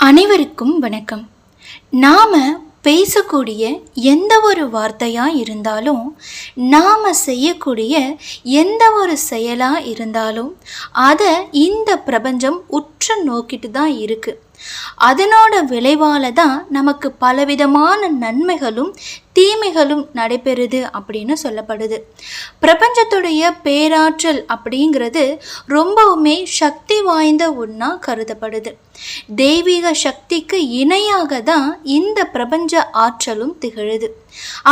அனைவருக்கும் வணக்கம். நாம் பேசக்கூடிய எந்த ஒரு வார்த்தையாக இருந்தாலும், நாம் செய்யக்கூடிய எந்த ஒரு செயலாக இருந்தாலும் அதை இந்த பிரபஞ்சம் உற்று நோக்கிட்டு தான் இருக்குது. அதனோட விளைவால் தான் நமக்கு பலவிதமான நன்மைகளும் தீமைகளும் நடைபெறுது அப்படின்னு சொல்லப்படுது. பிரபஞ்சத்துடைய பேராற்றல் அப்படிங்கிறது ரொம்பவுமே சக்தி வாய்ந்த ஒன்றா கருதப்படுது. தெய்வீக சக்திக்கு இணையாக தான் இந்த பிரபஞ்ச ஆற்றலும் திகழுது.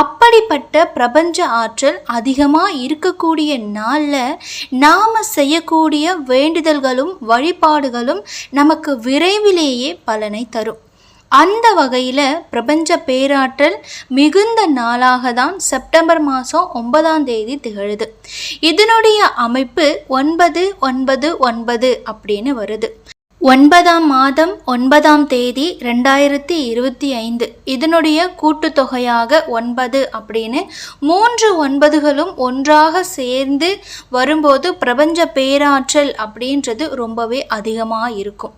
அப்படிப்பட்ட பிரபஞ்ச ஆற்றல் அதிகமாக இருக்கக்கூடிய நாளில் நாம் செய்யக்கூடிய வேண்டுதல்களும் வழிபாடுகளும் நமக்கு விரைவிலேயே பலனை தரும். அந்த வகையில் பிரபஞ்ச பேராற்றல் மிகுந்த நாளாக தான் செப்டம்பர் மாதம் 9 திகழுது. இதனுடைய அமைப்பு 999 அப்படின்னு வருது. 9ஆம் மாதம் 9ஆம் தேதி 2025. இதனுடைய கூட்டுத்தொகையாக 9 அப்படின்னு 3 9களும் ஒன்றாக சேர்ந்து வரும்போது பிரபஞ்ச பேராற்றல் அப்படின்றது ரொம்பவே அதிகமாக இருக்கும்.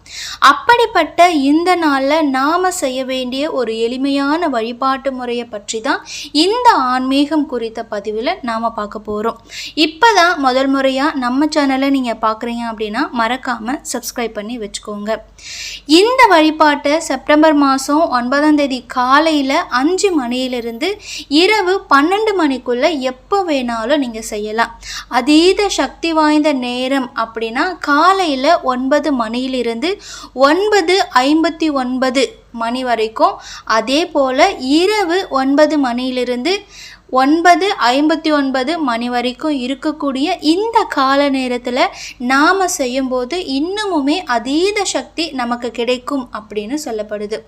அப்படிப்பட்ட இந்த நாளில் நாம் செய்ய வேண்டிய ஒரு எளிமையான வழிபாட்டு முறையை பற்றி தான் இந்த ஆன்மீகம் குறித்த பதிவில் நாம் பார்க்க போகிறோம். இப்போ தான் முதல் முறையாக நம்ம சேனலை நீங்கள் பார்க்குறீங்க அப்படின்னா மறக்காமல் சப்ஸ்கிரைப் பண்ணி வச்சுக்கோங்க. இந்த வழிபாட்டை செப்டம்பர் மாதம் 9ஆம் தேதி காலையில் 5 மணியிலிருந்து இரவு 12 மணிக்குள்ளே எப்போ வேணாலும் நீங்கள் செய்யலாம். அதீத சக்தி வாய்ந்த நேரம் அப்படின்னா காலையில் 9 மணியிலிருந்து 9:59 மணி வரைக்கும், அதே போல் இரவு 9 மணியிலிருந்து 9:59 மணி வரைக்கும் இருக்கக்கூடிய இந்த கால நேரத்தில் நாம் செய்யும்போது இன்னுமுமே அதீத சக்தி நமக்கு கிடைக்கும் அப்படின்னு சொல்லப்படுது.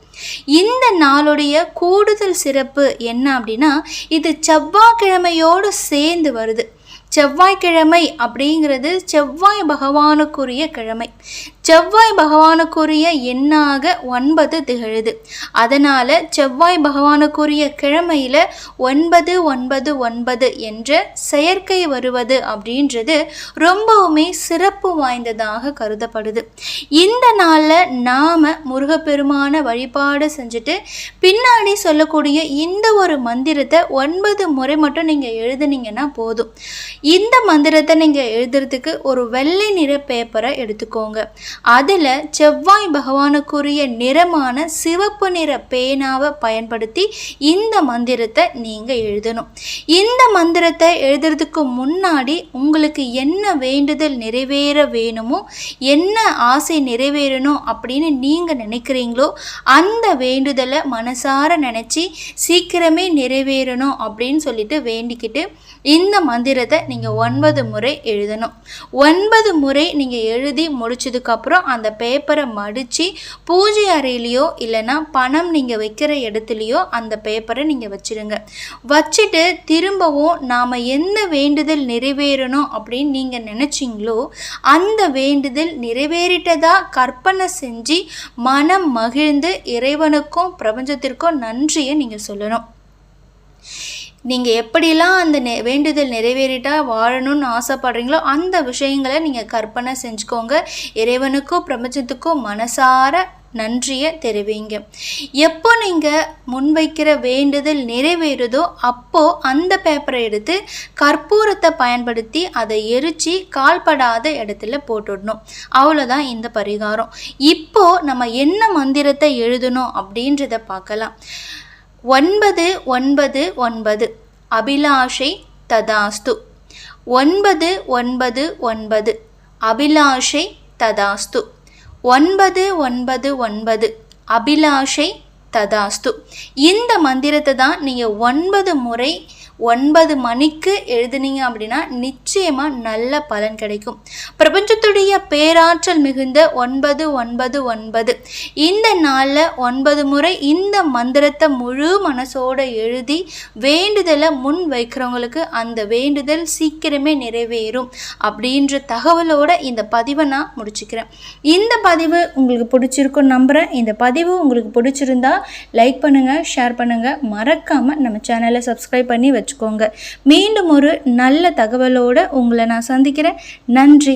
இந்த நாளுடைய கூடுதல் சிறப்பு என்ன அப்படின்னா, இது செவ்வாய்க்கிழமையோடு சேர்ந்து வருது. செவ்வாய்க்கிழமை அப்படிங்கிறது செவ்வாய் பகவானுக்குரிய கிழமை. செவ்வாய் பகவானுக்குரிய எண்ணாக 9 திகழுது. அதனால் செவ்வாய் பகவானுக்குரிய கிழமையில் 999 என்ற செயற்கை வருவது அப்படின்றது ரொம்பவுமே சிறப்பு வாய்ந்ததாக கருதப்படுது. இந்த நாளில் நாம் முருகப்பெருமான வழிபாடு செஞ்சுட்டு பின்னாடி சொல்லக்கூடிய இந்த ஒரு மந்திரத்தை 9 முறை மட்டும் நீங்கள் எழுதுனீங்கன்னா போதும். இந்த மந்திரத்தை நீங்கள் எழுதுறதுக்கு ஒரு வெள்ளை நிற பேப்பரை எடுத்துக்கோங்க. அதில் செவ்வாய் பகவானுக்குரிய நிறமான சிவப்பு நிற பேனாவை பயன்படுத்தி இந்த மந்திரத்தை நீங்கள் எழுதணும். இந்த மந்திரத்தை எழுதுறதுக்கு முன்னாடி உங்களுக்கு என்ன வேண்டுதல் நிறைவேற வேணுமோ, என்ன ஆசை நிறைவேறணும் அப்படின்னு நீங்கள் நினைக்கிறீங்களோ அந்த வேண்டுதலை மனசார நினச்சி சீக்கிரமே நிறைவேறணும் அப்படின்னு சொல்லிட்டு வேண்டிக்கிட்டு இந்த மந்திரத்தை நீங்கள் 9 முறை எழுதணும். 9 முறை நீங்கள் எழுதி முடிச்சதுக்கப்புறம் அந்த பேப்பரை மடித்து பூஜை அறையிலையோ இல்லைன்னா பணம் நீங்கள் வைக்கிற இடத்துலையோ அந்த பேப்பரை நீங்கள் வச்சுடுங்க. வச்சுட்டு திரும்பவும் நாம் எந்த வேண்டுதல் நிறைவேறணும் அப்படின்னு நீங்கள் நினச்சிங்களோ அந்த வேண்டுதல் நிறைவேறிட்டதா கற்பனை செஞ்சு மனம் மகிழ்ந்து இறைவனுக்கும் பிரபஞ்சத்திற்கும் நன்றியை நீங்கள் சொல்லணும். நீங்கள் எப்படிலாம் அந்த வேண்டுதல் நிறைவேறிட்டா வாழணும்னு ஆசைப்படுறீங்களோ அந்த விஷயங்களை நீங்கள் கற்பனை செஞ்சுக்கோங்க. இறைவனுக்கும் பிரபஞ்சத்துக்கும் மனசார நன்றியை தெரிவிங்க. எப்போ நீங்கள் முன்வைக்கிற வேண்டுதல் நிறைவேறுதோ அப்போது அந்த பேப்பரை எடுத்து கற்பூரத்தை பயன்படுத்தி அதை எரித்து கால்படாத இடத்துல போட்டுடணும். அவ்வளோதான் இந்த பரிகாரம். இப்போது நம்ம என்ன மந்திரத்தை எழுதணும் அப்படின்றத பார்க்கலாம். 999 அபிலாஷை ததாஸ்து. 999 அபிலாஷை ததாஸ்து. 999 அபிலாஷை ததாஸ்து. இந்த மந்திரத்தை தான் நீங்கள் 9 முறை 9 மணிக்கு எழுதுனீங்க அப்படின்னா நிச்சயமாக நல்ல பலன் கிடைக்கும். பிரபஞ்சத்துடைய பேராற்றல் மிகுந்த 999 இந்த நாளில் 9 முறை இந்த மந்திரத்தை முழு மனசோடு எழுதி வேண்டுதலை முன் வைக்கிறவங்களுக்கு அந்த வேண்டுதல் சீக்கிரமே நிறைவேறும் அப்படின்ற தகவலோடு இந்த பதிவை நான் முடிச்சுக்கிறேன். இந்த பதிவு உங்களுக்கு பிடிச்சிருக்குன்னு நம்புகிறேன். இந்த பதிவு உங்களுக்கு பிடிச்சிருந்தா லைக் பண்ணுங்கள், ஷேர் பண்ணுங்கள், மறக்காமல் நம்ம சேனலை சப்ஸ்கிரைப் பண்ணி வச்சுக்கோங்க. மீண்டும் ஒரு நல்ல தகவலோடு உங்களை நான் சந்திக்கிறேன். நன்றி.